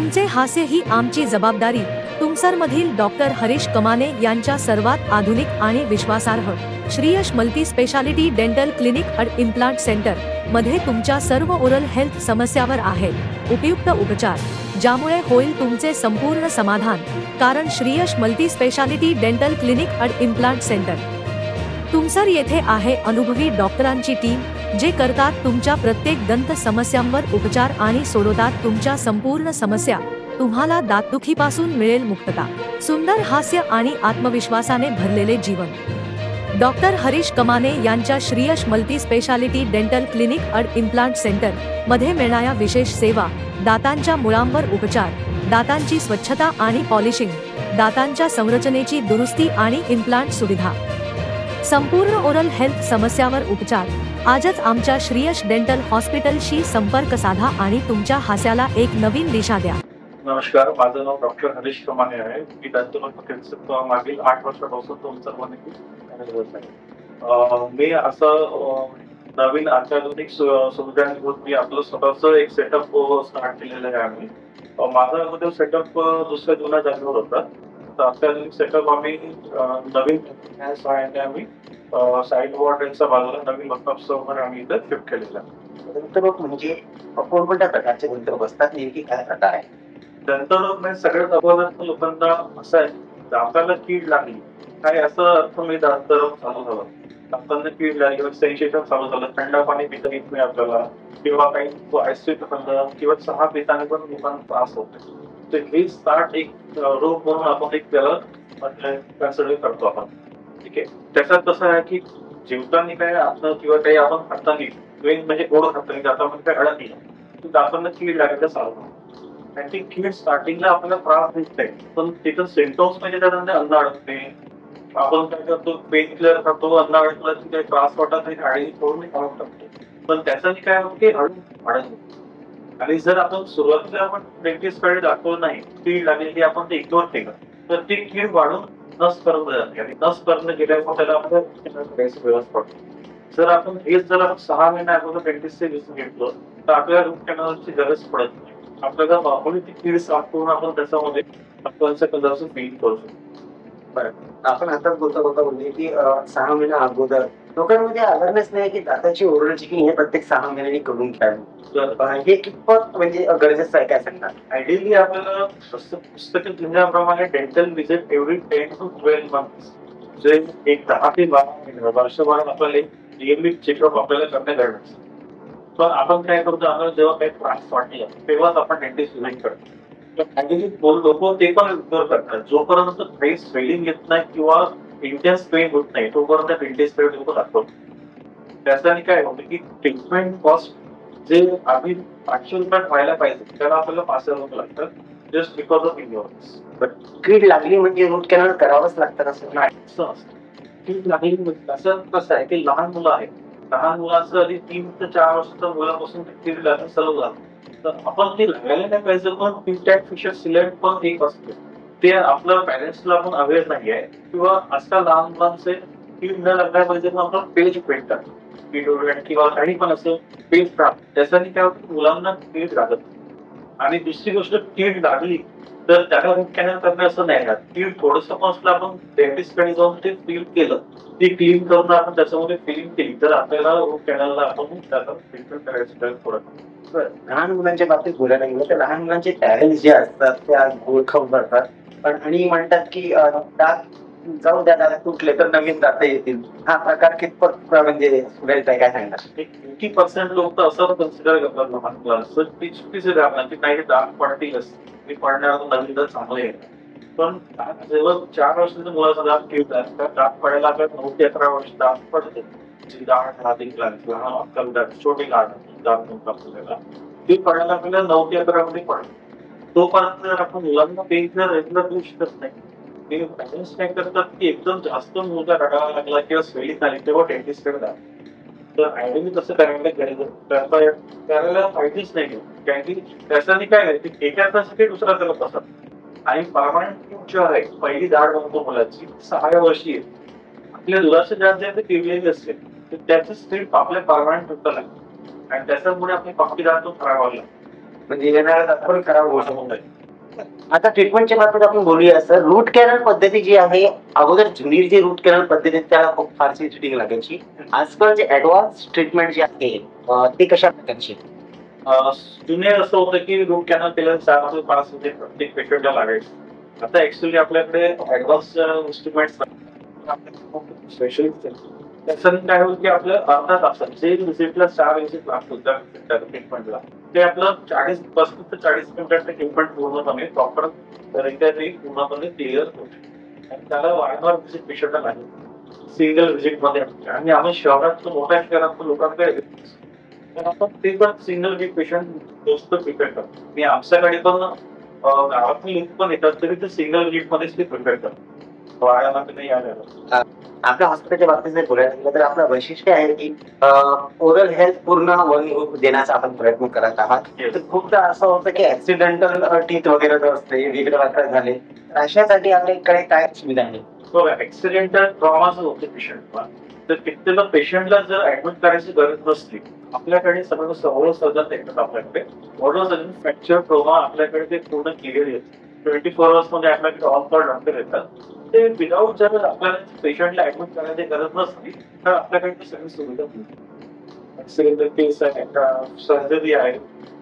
तुमचे हास्य ही आमची जबाबदारी. तुमसरमधील डॉक्टर हरीश कमाने यांच्या सर्वात आधुनिक आणि विश्वासार्ह Shreeyash multi speciality dental clinic and implant centre मध्ये तुमच्या सर्व ओरल हेल्थ समस्यावर आहेत उपयुक्त उपचार, ज्यामुळे होईल तुमचे संपूर्ण समाधान. कारण Shreeyash multi speciality dental clinic and implant centre Tumsar येथे आहे अनुभवी डॉक्टरांची टीम, जे करतात तुमच्या प्रत्येक दंत समस्यांवर उपचार आणि सोडवतात तुमच्या संपूर्ण समस्या. तुम्हाला दातदुखीपासून मिळेल मुक्तता, सुंदर हास्य आणि आत्मविश्वासाने भरलेले जीवन. डॉक्टर हरीश कमाने यांच्या Shreeyash multi speciality dental clinic and implant centre मध्ये मिळणाऱ्या विशेष सेवा: दातांच्या मुळांवर उपचार, दातांची स्वच्छता आणि पॉलिशिंग, दातांच्या संरचनेची दुरुस्ती आणि इम्प्लांट सुविधा, संपूर्ण ओरल हेल्थ समस्यावर उपचार. आजच आमच्या श्रीयश डेंटल हॉस्पिटलशी संपर्क साधा आणि तुमच्या हास्याला एक नवीन दिशा द्या. नमस्कार, माझं नाव डॉक्टर हरीश कमाने आहे. मी दंतमंत मागील 8 वर्षापासून तुमच्यामध्ये कार्यरत आहे. मी असं नवीन अत्याधुनिक सुविधा घेऊन मी आपलं स्वतःच एक सेटअप स्टार्ट केलेलं आहे. आम्ही माझा अगोदर सेटअप दुसऱ्या जुन्या जागेवर होता. तर अत्याधुनिक सेटअप आम्ही नवीन सहाय्याने आम्ही साईड वॉर्डच्या बाजूला नवीन बसण्यावर आम्ही इथं शिफ्ट केलेलं आहे. दंतरोग म्हणजे कोणकोणत्या प्रकारचे दंतरोग असतात, नेमकी काय प्रकार आहे? दंतरोग म्हणजे सगळ्यात अगोदर लोकांना असं आहे, दाताला कीड लागली काय असं अर्थ मी दंतरोग चालू झाला, दातांना कीड लागली, सेन्सेशन चालू झालं, थंड पाणी पिता येत नाही आपल्याला, किंवा काही आईस्क्रीम खाल्लं किंवा चहा पिताना पण लोकांना त्रास होतो. तर हे स्टार्ट एक रोग म्हणून आपण एक त्याला कन्सिडर करतो आपण. ठीक आहे. त्याच्यात कसं आहे की जेवताना काय असं किंवा काही आपण खाताना मेन म्हणजे गोड खाताना दातामध्ये काय अडकलं, दातांना कीड लागलं चालू. आणि ती कीड स्टार्टिंगला आपल्याला त्रास देत नाही, पण तिथं सिम्पटम्स म्हणजे त्यानंतर अन्न अडकते, आपण काय करतो पेन किलर खातो, अन्न अडकलं की काही त्रास वाटत नाही आणि थोडं काढून टाकतो, पण त्याच्याने काय होतं की हळू वाढत. आणि जर आपण सुरुवातीला आपण डेंटिस्टकडे दाखवलं नाही, कीड लागलेली आपण ते इग्नोर केलं, तर ती कीड वाढून नस करून जाते आणि नस करणं गेल्यावर त्याला आपल्याला व्यवस्था पडतो. जर आपण हेच जर आपण 6 महिने अगोदर डेंटिस्टचे विजिट घेतलं तर आपल्याला रूट कॅनलची गरज पडत नाही. आपल्याला मामूली ती कीड साफ करून आपण त्याच्यामध्ये आपल्याचं कलरचं फील करू शकतो. बरं, आपण आता बोलता बोलले की 6 महिन्या अगोदर लोकांमध्ये अवेअरनेस नाही की दाताची ओरल चेकिंग हे प्रत्येक 6 महिन्यांनी करून घ्यावी. हे कितपत म्हणजे गरजेचं आहे, काय सांगणार? आयडियली आपल्याला पुस्तकी लिहिण्याप्रमाणे dental visit every 10 to 12 months, जे एक 10 ते 12 वर्षभरात आपल्याला नियमित चेकअप आपल्याला करणे गरजेचं. पण आपण काय करतो, आपल्याला जेव्हा काही त्रास वाटला तेव्हाच आपण डेंटिस्ट विजिट करतो. लोक ते पण इग्नोर करतात. जोपर्यंत काही स्वेलिंग येत नाही किंवा इंटेन्स पेन होत नाही तोपर्यंत डेंटिस्ट लोक दाखवतो. त्याच्याने काय होतं की ट्रीटमेंट कॉस्ट जे आम्ही 500 रुपयात व्हायला पाहिजे त्याला आपल्याला 5,000 रुपये लागतात, जस्ट बिकॉज ऑफ इग्नोरन्स. कीड लागली म्हणजे रूट कॅनल करावंच लागतं असं नाही. कीड लागली म्हणजे असं कसं आहे की लहान मुलं आहेत, लहान मुलांचं आधी 3 ते 4 वर्षाच्या मुलापासून कीड लागणं चालू झालं तर आपण ते लागायला नाही पाहिजे. पण पिंटॅक्ट फिशर सिलेंट पण एक असते, ते आपल्या पॅरेंट्सला पण अवेअर नाही आहे, किंवा आजकाल लहान मुलांचे कीड न लागल्या पाहिजे पण आपण पेज पेटतात किंवा काही पण असं पेज टाक, त्याच्याने काय होतं मुलांना कीड लागत. आणि दुसरी गोष्ट, कीड लागली तर त्याला रूट कॅनल करणे असं नाही ना, कीड थोडंसं पण असलं आपण डेंटिस्टकडे जाऊन ते फील केलं, ती क्लीन करून आपण त्याच्यामध्ये फिलिंग केली तर आपल्याला रूट कॅनलला आपण त्याला ट्रीटमेंट करायचं थोडं. लहान मुलांच्या बाबतीत बोलायला गेलं तर लहान मुलांचे पॅरेंट्स जे असतात त्या गोळ खाऊन करतात, पण आणि म्हणतात की दात जाऊ द्या, दात तुटले तर नवीन दात येतील. हा प्रकार कितपत म्हणजे सुधारायचा, काय सांगणार? 80% लोक तर असं कन्सिडर करतात लहान मुलांचं ती चुकीचं राहणार की काही दात पडतीलच, मी पडणार नवीन दात चांगले आहे. पण जेव्हा 4 वर्षाच्या मुलाचा दात किंवा दात पडायला आपल्याला 9 ते 11 वर्ष दात पडते, दात लहान अक्कल दात छोटे दात आपल्याला ते पडायला आपल्याला 9 ते 11 मध्ये पडतं. तोपर्यंत जर आपण मुलांना पेन रेग्युलर देऊ शकत नाही. ते पॅरेंट्स काय करतात की एकदम जास्त मुलगा रडायला लागला किंवा स्वेलिंग आली तेव्हा डेंटिस्टकडे जातात. तर आयडियली तसं करायला पाहिजेच नाही, कारण की त्याच्याने काय आहे एका तासासाठी दुसरा करत असतात. आणि परमनंट जो आहे पहिली दाढ बनतो मुलाची 6व्या वर्षी आहे, आपल्या दुधाचं ज्यात जे ते किडलेली असते त्याचं स्पीड आपल्या परमनंट होतं लागतं आणि त्याच्यामुळे आपली पापी दात खराब व्हायला लागते. म्हणजे येणारा दात पण खराब होऊ शकतो. आता ट्रीटमेंटच्या बाबतीत आपण बोलूया सर. रूट कॅनल पद्धती जी आहे, अगोदर जुनी जी रूट कॅनल पद्धती आहे, त्याला खूप फारशी शूटिंग लागायची. आजकाल जे ऍडव्हान्स ट्रीटमेंट जी आहे ती कशा प्रकारची? जुने असं होतं की रूट कॅनल केलं 4 ते 5 म्हणजे प्रत्येक पेशंटला लागायचं. आता ऍक्च्युली आपल्याकडे ऍडव्हान्स इन्स्ट्रुमेंट्स स्पेशलिस्ट त्याच्याने काय होईल की आपलं अर्धा तासात जे व्हिजिटला 4 व्हिजिट लागतो त्या ट्रीटमेंटला, ते आपलं 40 ते 40 मिनिटात ट्रीटमेंट पूर्णपणे प्रॉपर रिकव्हरी पूर्णपणे क्लिअर होते. आणि त्याला वारंवार व्हिजिट पेशंटला नाही, सिंगल व्हिजिट मध्ये. आणि आम्ही शहरात मोठ्या शहरात लोकांकडे तर आपण ते पण सिंगल वीक पेशंट जास्त प्रिपेअर करतो. मी आमच्याकडे पण गावातली लोक पण येतात, तरी ते सिंगल वीक मध्येच ते प्रिपेअर करतात, वाड्याला नाही आलेलं. आपल्या हॉस्पिटलच्या बाबतीत जर बोलायला गेलं तर आपलं वैशिष्ट्य आहे की ओरल हेल्थ पूर्ण वन देण्याचा आपण प्रयत्न करत आहात. Yes. तर खूपदा असं होतं की ऍक्सिडेंटल टीथ वगैरे जर असते, वेगळे वाकडे झाले, तर अशासाठी आपल्याकडे काय सुविधा आहे? बघा, ऍक्सिडेंटल ट्रॉमा जर होते पेशंटला, तर कित्येक पेशंटला जर ऍडमिट करायची गरज नसली, आपल्याकडे सगळं सगळं सर्जन येतात. आपल्याकडे ऑर्डर सर्जन फ्रॅक्चर ट्रॉमा आपल्याकडे ते पूर्ण क्लिअर येतं. 24 आवर्स मध्ये आपल्याकडे ऑन कॉल डॉक्टर येतात. ते विदाऊट जर आपल्याला पेशंटला ऍडमिट करायची गरज नसली, तर आपल्याकडे ती सगळी सुविधा मिळते. ऍक्सिडेंटल केस आहे, सर्जरी आहे,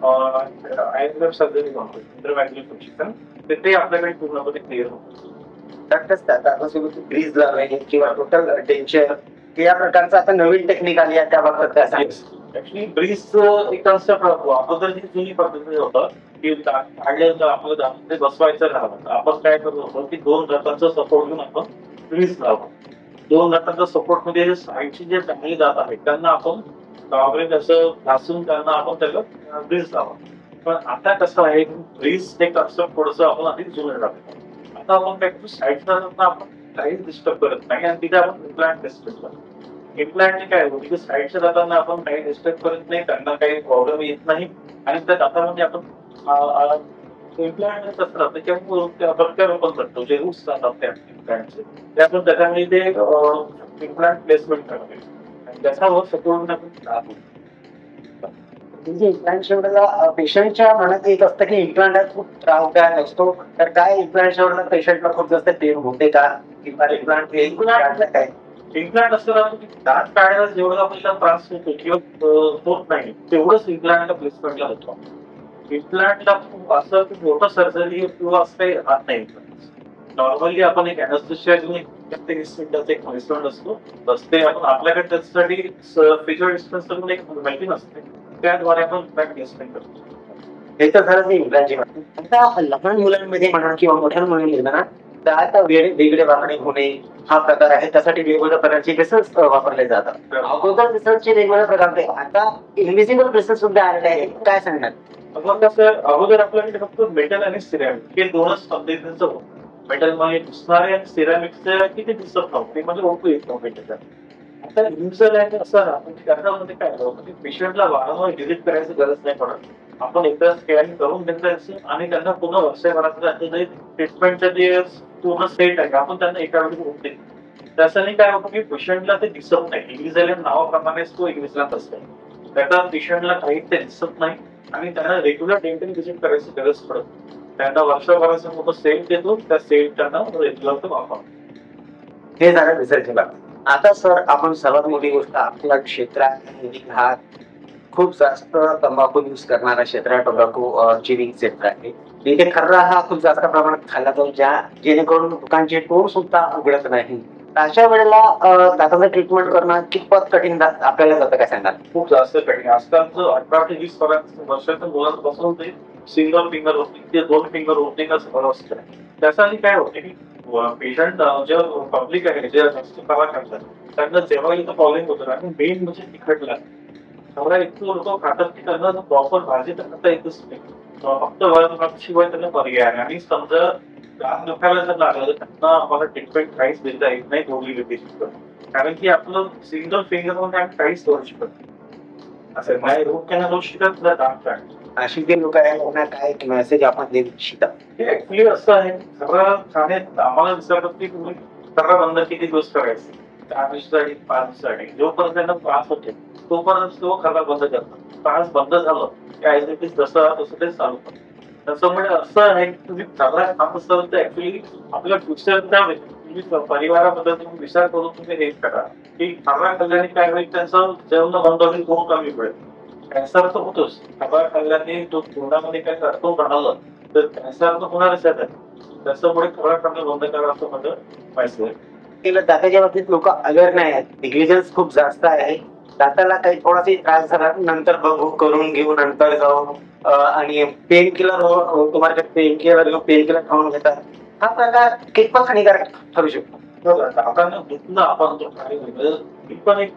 आयएनएफ सर्जरी म्हणतो, इंटरव्हॅन्युलर, ते आपल्याकडे पूर्णपणे क्लिअर होतं. ब्रीज लावणे किंवा टोटल टेन्शन या प्रकारचं आता नवीन टेक्निक आली आहे, त्याबाबत काय सांगाल? ऍक्च्युली ब्रीज एक कन्सेप्ट होतो. अगोदर जी जुनी पद्धती होतं की आपलं दात ते बसवायचं राहतं, आपण काय करत होतो की 2 दातांचा सपोर्ट घेऊन आपण ब्रीज लावतो. 2 दातांच्या सपोर्ट मध्ये साईडचे जे चांगले दात आहेत त्यांना आपण गावाकडे असं घासून त्यांना आपण त्याला ब्रीज लावतो. पण आता कसं आहे, ब्रीज हे कन्सेप्ट थोडंसं आपण आधी जुनं राहतो. आता आपण काय करतो, साईडचा आपण काहीच डिस्टर्ब करत नाही आणि तिथे आपण इम्प्लांट डिस्टर्ब करतो. इम्प्लांटने काय होतं की साईडच्या दातांना आपण काही डिस्टर्ब करत नाही, त्यांना काही प्रॉब्लेम येत नाही. आणि त्या दातामध्ये आपण इम्प्लांट कसं राहतं किंवा प्रत्यारोपण करतो, जे रूट्स जातात त्या इम्प्लांटचे, ते आपण त्याच्यामध्ये ते इम्प्लांट प्लेसमेंट करतो आणि त्याच्यावर सपोर्ट आपण राहतो. म्हणजे इम्प्लांट पेशंटच्या मनात एक असतं की इम्प्लांट खूप त्रासदायक असतो, तर काय इम्प्लांट शेवटला पेशंटला खूप जास्त पेन होते का? किंवा इम्प्लांट काय? इम्प्लांट असं राहतो की दात काढायला जेवढा आपल्याला त्रास होतो किंवा होत नाही, तेवढंच इम्प्लांटला प्लेसमेंटला होतो. इम्प्लांटला खूप असं मोठं सर्जरी किंवा असं काही राहत नाही. नॉर्मली आपण एक अॅनेस्थेशिया घेऊन एक 30 मिनिटाचा एक प्लेसमेंट असतो, बस ते आपण आपल्याकडे त्याच्यासाठी फेशियल डिस्टन्स म्हणून एक मशीन असते, त्याद्वारे आपण इम्प्लांट प्लेसमेंट करतो. हे तर झालं इम्प्लांटची. आता लहान मुलांमध्ये म्हणा किंवा मोठ्या मुलांमध्ये म्हणा, तर आता वेगळे वाकडे होणे हा प्रकार आहे, त्यासाठी वेगवेगळ्या प्रकारचे ब्रेसेस वापरले जातात. अगोदर ब्रेसेसचे वेगवेगळ्या प्रकारचे, आता इन्व्हिजिबल ब्रेसेस सुद्धा आलेले आहेत, काय सांगणार? अगोदर आपल्याकडे फक्त मेटल आणि सिरॅमिक हे दोनच पद्धतीचं होतं. मेटल मध्ये दिसणारे आणि सिरॅमिकचं किती दिसत नव्हतं, ते म्हणजे ओळखू येत नव्हतं मेटलच्या. आता युजर आहे असं राहतं की त्याच्यामध्ये काय होतं की पेशंटला वारंवार व्हिजिट करायची गरज नाही पडत. आपण एकदा स्कॅन करून द्यायचं आणि त्यांना पूर्ण वर्षभराचं ट्रीटमेंटचं जे पूर्ण सेट आहे आपण त्यांना एका वेळी होऊन देतो. त्याच्याने काय होतं की पेशंटला ते दिसत नाही. इन्व्हिजिलेंट नावाप्रमाणेच तो इन्व्हिजिलंट असतो. त्याचा पेशंटला काही ते दिसत नाही आणि त्यांना रेग्युलर डेंटल व्हिजिट करायची गरज पडत. त्यांना वर्षभराचं मोठं सेट देतो, त्या सेट त्यांना रेग्युलर वापरतो. हे झालं रिसर्च बाब. आता सर, आपण सर्वात मोठी गोष्ट आपल्या क्षेत्रात हा खूप जास्त तंबाखू यूज करणारा क्षेत्र आहे, टोबॅको चिविंग क्षेत्र आहे. इथे खर्रा हा खूप जास्त प्रमाणात खाल्ला जातो, जेणेकरून लोकांचे तोंड सुद्धा उघडत नाही. अशा वेळेला दाताचं ट्रीटमेंट करणं कितपत कठीण आपल्याला जातं, काय सांगाल? खूप जास्त कठीण. आजकालचं 18 ते 20 वर्षाच्या मुलांपासून ते सिंगल फिंगर होते ते 2 फिंगर होते असतं. त्यासाठी काय होते की पेशंट जे पब्लिक आहे, जे जास्त कला करतात, त्यांना जेव्हा इथं प्रॉब्लेम होतो आणि मेन म्हणजे तिखटला एवढा इतकं लोक खातात की त्यांना प्रॉपर भाजी तर खाता येतच नाही. फक्त शिवाय त्यांना पर्याय आहे. आणि समजा दात दुखायला जर लागलं तर त्यांना आम्हाला ट्रीटमेंट काहीच देता येत नाही दोन्ही व्यक्ती, कारण की आपलं सिंगल फिंगर मध्ये आम्ही काहीच करू शकत नाही. असं नाही, रोग त्यांना दोष शिकत ना दात काढ. अशी जे लोक आहेत त्यांना काय मेसेज आपण देऊ इच्छिता? हे ऍक्च्युली असं आहे, खरं खाण्यात आम्हाला विचारतात की तुम्ही खरं बंद किती दिवस करायचं, 4 दिवसासाठी 5 दिवसासाठी, जोपर्यंत त्यांना त्रास होते तोपर्यंत तो खरं बंद करतात. त्रास बंद झालं ऍज इट इज जसं ते चालू करतो. त्याच्यामुळे असं आहे की तुम्ही चांगला काम असाल तर ऍक्च्युली आपल्या फ्युचरच्या तुम्ही परिवाराबद्दल तुम्ही विचार करून तुम्ही हे करा की खरा खाल्ल्याने काय होईल, त्यांचं जेवण बंद होईल, खूप कमी वेळ. कॅन्सर तर होतोच. खरा खाल्ल्याने तो तोंडामध्ये काय अडकून राहिलं तर कॅन्सर तर होणारच आहे. त्याच्यामुळे खरा खाणं बंद करा असं माझं माहिती आहे. केलं दाताच्या बाबतीत लोक अवेअर नाही आहेत, निग्लिजन्स खूप जास्त आहे. दाताला काही थोडासा त्रास झाला नंतर बघू, करून घेऊ, नंतर जाऊ. आणि पेन किलर तुम्हाला पेन किलर खाऊन घेतात. हा प्रकार कितपत हानिकारक ठरू शकतो? बघा, दातांना दुखणं आपण जो काही वेगळं, मी पण एक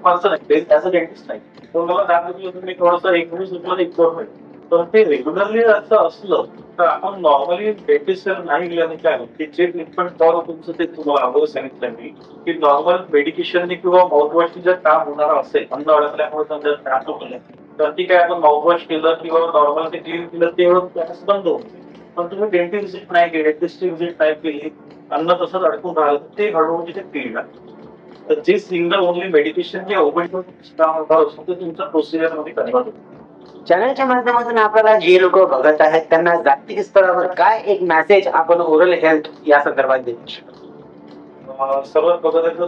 पर्सन आहे, त्याचं डेंटिस्ट नाही. तर मला दात दुखलं तर मी थोडंसं एक दिवस दुखलं एक दोन महिने. पण ते रेग्युलरली असं असलं तर आपण नॉर्मली डेंटिस्ट नाही गेल्याने काय होतं, की जे ट्रीटमेंट फॉर तुमचं ते तुम्हाला अगोदर सांगितलं मी, की नॉर्मल मेडिकेशनने किंवा माउथवॉशने जर काम होणार असेल, अन्न अडकल्यामुळे जर दात दुखले, तर ती काय आपण माउथवॉश केलं किंवा नॉर्मल ते क्लीन केलं ते एवढं त्यास बंद होते. पण तुम्ही डेंटिस्ट व्हिजिट नाही केली, डेंटिस्ट व्हिजिट नाही केली, अन्न तसंच अडकून राहिलं तर ते हळूहळू तिथे पीळ लागते. तर जे सिंगल ओनली मेडिकेशन जे ओपन काम होत असतं ते तुमच्या प्रोसिजर मध्ये कन्वर्ट होतं. चॅनलच्या माध्यमातून आपल्याला जे लोक बघत आहेत त्यांना जागतिक स्तरावर काय एक मेसेज आपण ओरल हेल्थ या संदर्भात देऊ शकतो? सर्वात बघायचं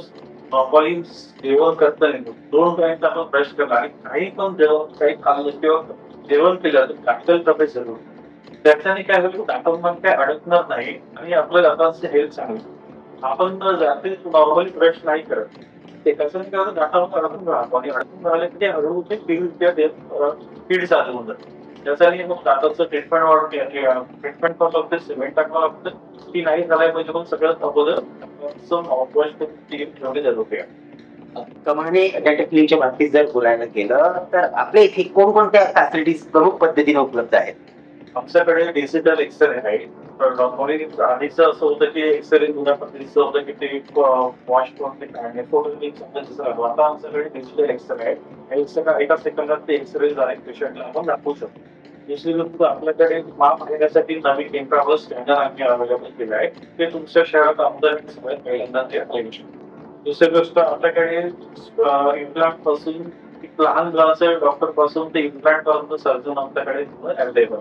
नॉर्मली जेवण करताना 2 टाइम आपण ब्रश करणार आणि काही पण जेवण काही खाल्लं किंवा जेवण केलं तर कागद तब्येत जरूर. त्याच्याने काय होईल, दातांमध्ये काय अडकणार नाही आणि आपल्या दातांची हेल्थ चांगली. आपण रात्री नॉर्मली ब्रश नाही करत. ते कसं काय होतं, दातामध्ये अडकून राहतो आणि अडकून राहिले की ते हळूहळू ते पीड चालू होऊन जाते. त्याच्याने मग दाताचं ट्रीटमेंट वाढते आणि ट्रीटमेंट पण लागते, सिमेंट टाकावं लागतं. ती नाही झाल्या पाहिजे पण सगळ्यात अगोदर माउथवॉश ठेवणे जरुरी आहे. कमाने डेंटल क्लिनिकच्या बाबतीत जर बोलायला गेलं तर आपल्या इथे कोणकोणत्या फॅसिलिटीज प्रमुख पद्धतीने उपलब्ध आहेत? आमच्याकडे डिजिटल एक्सरे आहे. तर नॉर्मली आधीचं असं होतं की एक्सरे जुन्या पद्धतीचं होतं की ते वॉश करून ते काढणे, फोटो आता आमच्याकडे डिजिटल एक्सरे आहे. एका सेकंदात ते एक्सरे द्वारे पेशंटला आपण दाखवू शकतो. दुसरी गोष्ट, आपल्याकडे माप घेण्यासाठी नवीन इंट्राव्हर स्कॅनर आम्ही अवेलेबल केलं आहे. ते तुमच्या शहरात आमदार सगळ्यात पहिल्यांदा ते येऊ शकतो. दुसरी गोष्ट, आपल्याकडे इम्प्लांट पासून एक लहान मुलाचं डॉक्टर पासून ते इम्प्लांट पर्यंत सर्जन आमच्याकडे अवेलेबल.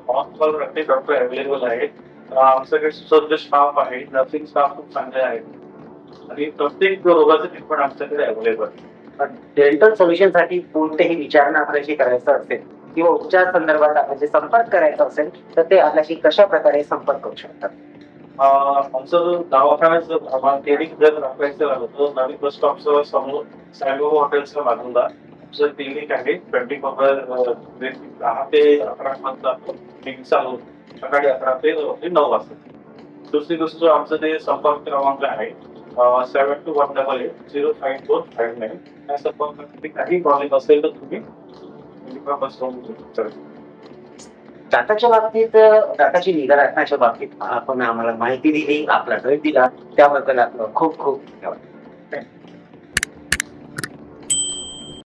ऑन प्रत्येक डॉक्टर अवेलेबल आहेत. आमच्याकडे सुसज्ज स्टाफ आहे, नर्सिंग स्टाफ खूप चांगले आहेत आणि प्रत्येक रोगाचं ट्रीटमेंट आमच्याकडे अवेलेबल आहे. डेंटल सोल्युशन साठी कोणतेही विचारणा आपल्याशी करायचं असेल किंवा उपचार संदर्भात आपल्याशी संपर्क करायचा असेल तर ते आपल्याशी कशा प्रकारे संपर्क करू शकतात? आमचं जो दवाखान्याचं क्लिनिक जर राखायचं झालं तर नवीन बस स्टॉपच्या समोर साईबाबा हॉटेलच्या बाजूला आमचं क्लिनिक आहे. 24 10 ते 11 पर्यंत क्लिनिक चालू होतं. सकाळी 11 ते 9 वाजता. दुसरी गोष्ट, आमचं ते संपर्क क्रमांक आहे 7188054559. या संपर्कासाठी काही प्रॉब्लेम असेल तर तुम्ही बस स्टॉप. दाताच्या बाबतीत दाताची निगा राखण्याच्या बाबतीत आपण आम्हाला माहिती दिली, आपला वेळ दिला त्याबद्दल आपलं खूप खूप धन्यवाद.